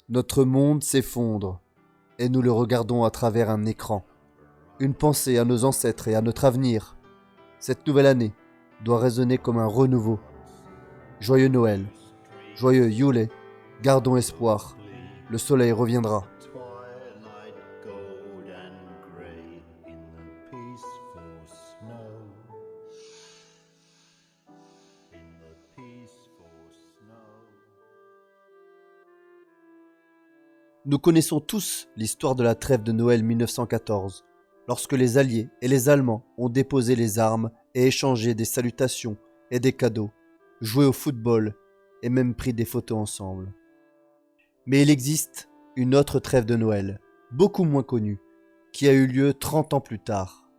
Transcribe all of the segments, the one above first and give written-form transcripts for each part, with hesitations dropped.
Notre monde s'effondre, et nous le regardons à travers un écran. Une pensée à nos ancêtres et à notre avenir. Cette nouvelle année doit résonner comme un renouveau. Joyeux Noël, joyeux Yule, gardons espoir. Le soleil reviendra. Twilight gold and grey in the peaceful snow. In the peaceful snow. Nous connaissons tous l'histoire de la trêve de Noël 1914, lorsque les Alliés et les Allemands ont déposé les armes et échangé des salutations et des cadeaux, joué au football et même pris des photos ensemble. Mais il existe une autre trêve de Noël, beaucoup moins connue, qui a eu lieu 30 ans plus tard.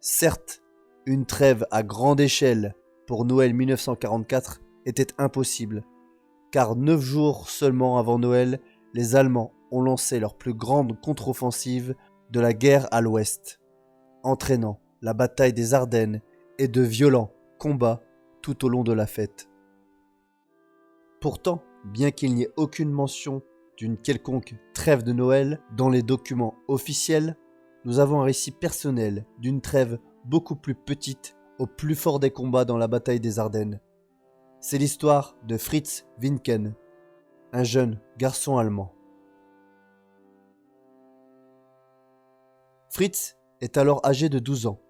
Certes, une trêve à grande échelle pour Noël 1944 était impossible, car 9 jours seulement avant Noël, les Allemands ont lancé leur plus grande contre-offensive de la guerre à l'Ouest, entraînant la bataille des Ardennes et de violents combats tout au long de la fête. Pourtant, bien qu'il n'y ait aucune mention d'une quelconque trêve de Noël dans les documents officiels, nous avons un récit personnel d'une trêve beaucoup plus petite au plus fort des combats dans la bataille des Ardennes. C'est l'histoire de Fritz Winken, un jeune garçon allemand. Fritz est alors âgé de 12 ans.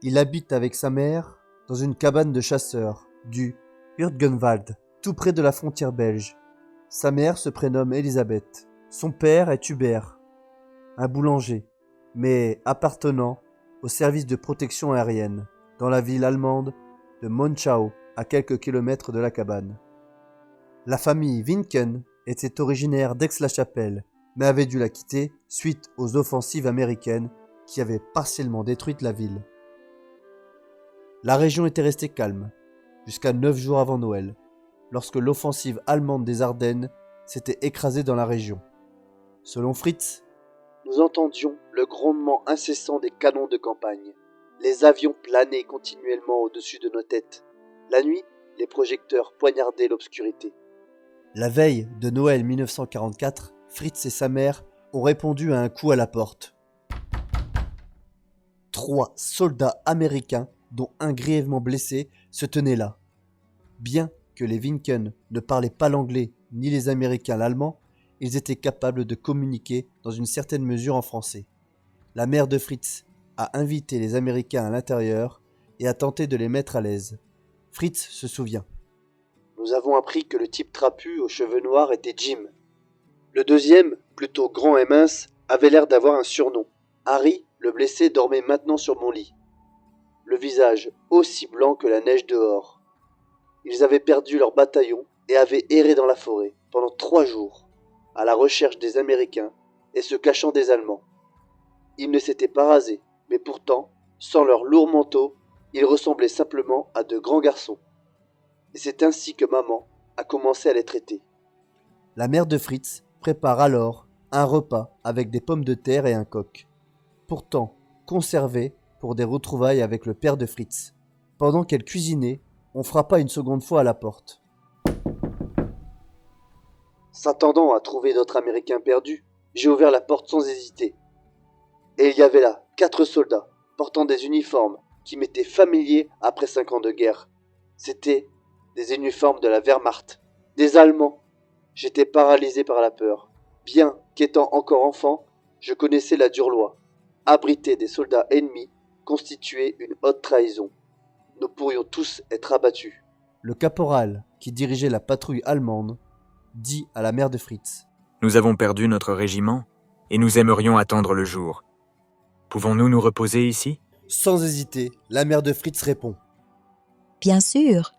Il habite avec sa mère dans une cabane de chasseurs du Hürtgenwald, tout près de la frontière belge. Sa mère se prénomme Elisabeth. Son père est Hubert, un boulanger, mais appartenant au service de protection aérienne, dans la ville allemande de Monschau, à quelques kilomètres de la cabane. La famille Winken était originaire d'Aix-la-Chapelle, mais avait dû la quitter suite aux offensives américaines qui avaient partiellement détruit la ville. La région était restée calme, jusqu'à 9 jours avant Noël, lorsque l'offensive allemande des Ardennes s'était écrasée dans la région. Selon Fritz, nous entendions le grondement incessant des canons de campagne. Les avions planaient continuellement au-dessus de nos têtes. La nuit, les projecteurs poignardaient l'obscurité. La veille de Noël 1944, Fritz et sa mère ont répondu à un coup à la porte. 3 soldats américains, dont un grièvement blessé, se tenaient là. Bien que les Winken ne parlaient pas l'anglais ni les Américains l'allemand, ils étaient capables de communiquer dans une certaine mesure en français. La mère de Fritz a invité les Américains à l'intérieur et a tenté de les mettre à l'aise. Fritz se souvient. Nous avons appris que le type trapu aux cheveux noirs était Jim. Le deuxième, plutôt grand et mince, avait l'air d'avoir un surnom. Harry, le blessé, dormait maintenant sur mon lit, le visage aussi blanc que la neige dehors. Ils avaient perdu leur bataillon et avaient erré dans la forêt pendant 3 jours, à la recherche des Américains et se cachant des Allemands. Ils ne s'étaient pas rasés, mais pourtant, sans leurs lourds manteaux, ils ressemblaient simplement à de grands garçons. Et c'est ainsi que maman a commencé à les traiter. La mère de Fritz prépare alors un repas avec des pommes de terre et un coq, pourtant conservé pour des retrouvailles avec le père de Fritz. Pendant qu'elle cuisinait, on frappa une seconde fois à la porte. S'attendant à trouver notre Américain perdu, j'ai ouvert la porte sans hésiter. Et il y avait là 4 soldats, portant des uniformes qui m'étaient familiers après 5 ans de guerre. C'étaient des uniformes de la Wehrmacht, des Allemands. J'étais paralysé par la peur. Bien qu'étant encore enfant, je connaissais la dure loi. Abriter des soldats ennemis constituait une haute trahison. Nous pourrions tous être abattus. Le caporal, qui dirigeait la patrouille allemande, dit à la mère de Fritz. Nous avons perdu notre régiment et nous aimerions attendre le jour. Pouvons-nous nous reposer ici ? Sans hésiter, la mère de Fritz répond. Bien sûr.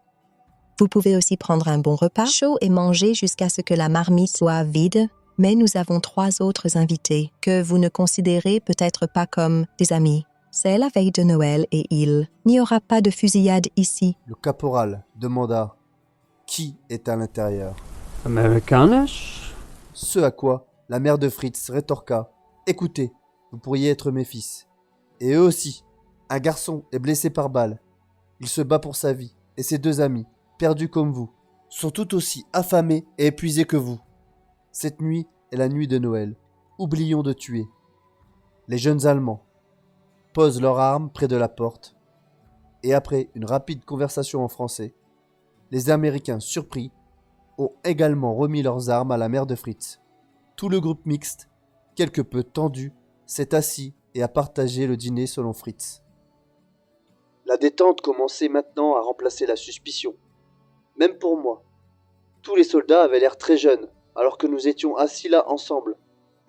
Vous pouvez aussi prendre un bon repas chaud et manger jusqu'à ce que la marmite soit vide, mais nous avons 3 autres invités que vous ne considérez peut-être pas comme des amis. C'est la veille de Noël et il n'y aura pas de fusillade ici. Le caporal demanda qui est à l'intérieur. Amerikanisch? Ce à quoi la mère de Fritz rétorqua. Écoutez, vous pourriez être mes fils. Et eux aussi. Un garçon est blessé par balle. Il se bat pour sa vie. Et ses 2 amis, perdus comme vous, sont tout aussi affamés et épuisés que vous. Cette nuit est la nuit de Noël. Oublions de tuer. Les jeunes Allemands posent leurs armes près de la porte et après une rapide conversation en français, les Américains surpris ont également remis leurs armes à la mère de Fritz. Tout le groupe mixte, quelque peu tendu, s'est assis et a partagé le dîner selon Fritz. La détente commençait maintenant à remplacer la suspicion. Même pour moi. Tous les soldats avaient l'air très jeunes, alors que nous étions assis là ensemble.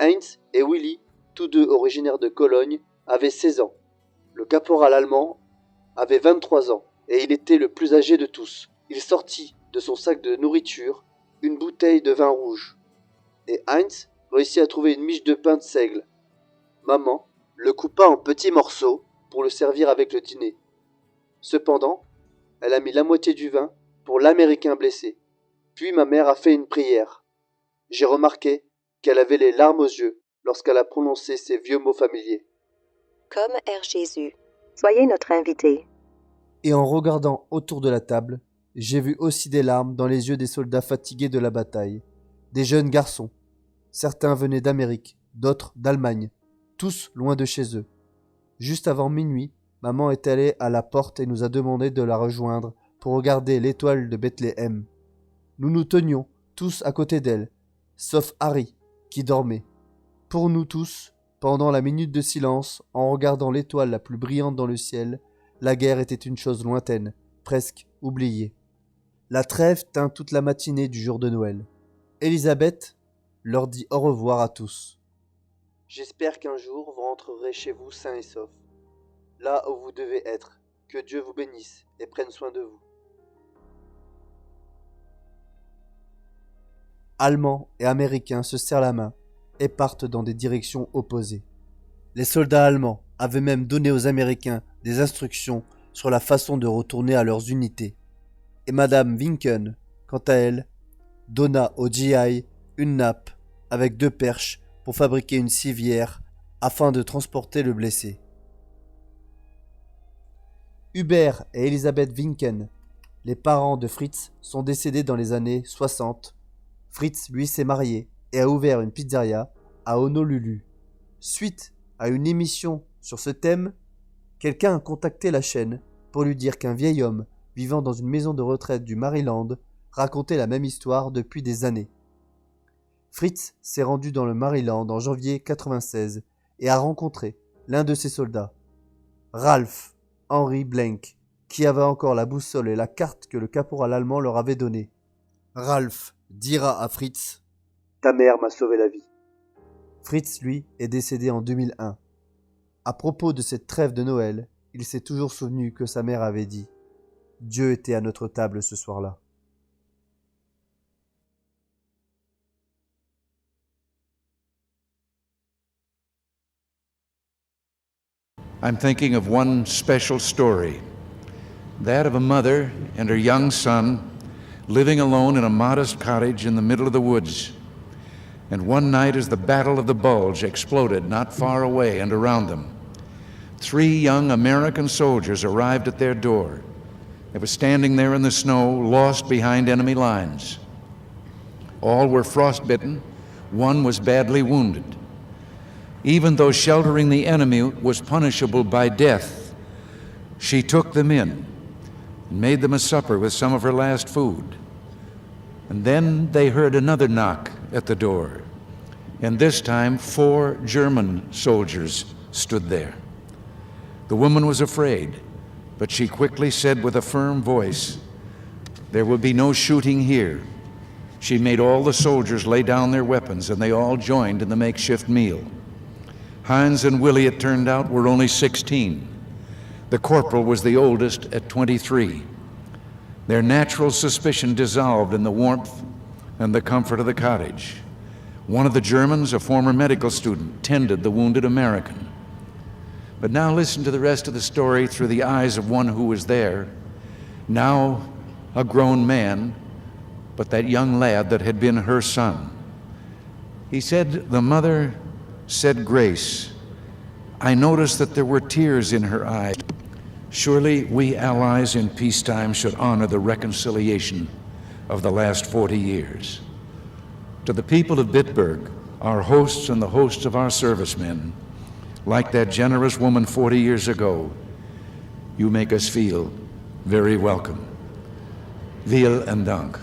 Heinz et Willy, tous deux originaires de Cologne, avaient 16 ans. Le caporal allemand avait 23 ans, et il était le plus âgé de tous. Il sortit de son sac de nourriture une bouteille de vin rouge. Et Heinz réussit à trouver une miche de pain de seigle. Maman le coupa en petits morceaux pour le servir avec le dîner. Cependant, elle a mis la moitié du vin pour l'Américain blessé. Puis ma mère a fait une prière. J'ai remarqué qu'elle avait les larmes aux yeux lorsqu'elle a prononcé ces vieux mots familiers. Comme Herr Jésus, soyez notre invité. Et en regardant autour de la table, j'ai vu aussi des larmes dans les yeux des soldats fatigués de la bataille. Des jeunes garçons. Certains venaient d'Amérique, d'autres d'Allemagne, tous loin de chez eux. Juste avant minuit, maman est allée à la porte et nous a demandé de la rejoindre pour regarder l'étoile de Bethléem. Nous nous tenions tous à côté d'elle, sauf Harry, qui dormait. Pour nous tous, pendant la minute de silence, en regardant l'étoile la plus brillante dans le ciel, la guerre était une chose lointaine, presque oubliée. La trêve tint toute la matinée du jour de Noël. Elisabeth leur dit au revoir à tous. J'espère qu'un jour vous rentrerez chez vous sains et saufs, là où vous devez être. Que Dieu vous bénisse et prenne soin de vous. Allemands et Américains se serrent la main et partent dans des directions opposées. Les soldats allemands avaient même donné aux Américains des instructions sur la façon de retourner à leurs unités. Et Madame Winken, quant à elle, donna au GI une nappe avec 2 perches pour fabriquer une civière afin de transporter le blessé. Hubert et Elisabeth Winken, les parents de Fritz, sont décédés dans les années 60. Fritz, lui, s'est marié et a ouvert une pizzeria à Honolulu. Suite à une émission sur ce thème, quelqu'un a contacté la chaîne pour lui dire qu'un vieil homme vivant dans une maison de retraite du Maryland racontait la même histoire depuis des années. Fritz s'est rendu dans le Maryland en janvier 1996 et a rencontré l'un de ses soldats, Ralph Henry Blank, qui avait encore la boussole et la carte que le caporal allemand leur avait donnée. Ralph dira à Fritz « Ta mère m'a sauvé la vie ». Fritz, lui, est décédé en 2001. À propos de cette trêve de Noël, il s'est toujours souvenu que sa mère avait dit « Dieu était à notre table ce soir-là ». I'm thinking of one special story, that of a mother and her young son living alone in a modest cottage in the middle of the woods. And one night as the Battle of the Bulge exploded not far away and around them, 3 young American soldiers arrived at their door. They were standing there in the snow, lost behind enemy lines. All were frostbitten, one was badly wounded. Even though sheltering the enemy was punishable by death, she took them in and made them a supper with some of her last food. And then they heard another knock at the door, and this time 4 German soldiers stood there. The woman was afraid, but she quickly said with a firm voice, "There will be no shooting here." She made all the soldiers lay down their weapons, and they all joined in the makeshift meal. Heinz and Willie, it turned out, were only 16. The corporal was the oldest at 23. Their natural suspicion dissolved in the warmth and the comfort of the cottage. One of the Germans, a former medical student, tended the wounded American. But now listen to the rest of the story through the eyes of one who was there, now a grown man, but that young lad that had been her son. He said the mother said grace. I noticed that there were tears in her eyes. Surely we Allies in peacetime should honor the reconciliation of the last 40 years. To the people of Bitburg, our hosts and the hosts of our servicemen, like that generous woman 40 years ago, you make us feel very welcome. Vielen Dank.